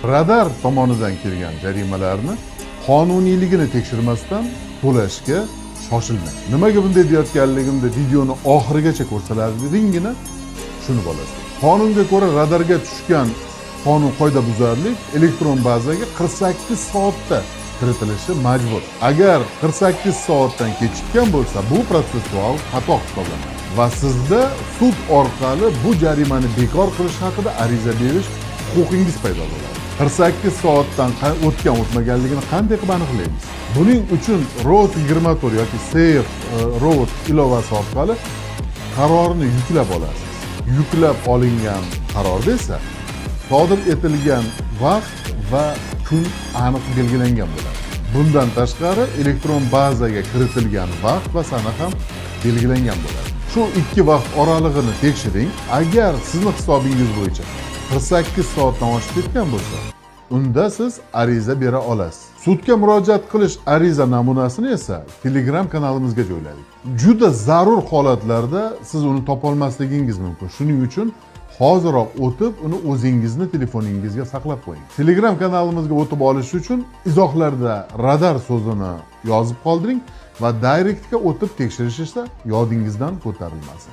Radar tomonidan kelgan jarimalarni qonuniyligini tekshirmasdan to'lashga shoshilmang. Nimaga bunday deyotganligimda videoni oxirigacha ko'rsalaringina tushunib olasiz. Qonunga ko'ra radarga tushgan qonun qoidabuzarlik elektron bazaga 48 soatda kiritilishi majbur. Agar 48 soatdan kechikkan bo'lsa, bu protsessual xato hisoblanadi va sizda sud orqali bu jarimani bekor qilish haqida ariza berish huquqingiz paydo bo'ladi. 48 soatdan o'tmaganligini qanday qilib aniqlaymiz? Buning uchun Road 24 yoki Safe Road ilovasi orqali qarorni yuklab olasiz. Yuklab olingan qarorda esa sodir etilgan vaqt va kun aniq belgilangan bo'ladi. Bundan tashqari elektron bazaga kiritilgan vaqt va sana ham belgilangan bo'ladi. Shu ikki vaqt oralig'ini tekshiring. Agar sizni hisobingiz bo'yicha 48 soatdan oshib ketgan bo'lsa, unda siz ariza bera olasiz. Sudga murojaat qilish ariza namunasini esa Telegram kanalimizga joyladik. Juda zarur holatlarda siz uni topolmasligingiz mumkin. Shuning uchun hoziroq o'tib, uni o'zingizni telefoningizga saqlab qo'ying. Telegram kanalimizga o'tib olish uchun izohlarda radar so'zini yozib qoldiring va Directga o'tib tekshirish esa yodingizdan ko'tarilmasin.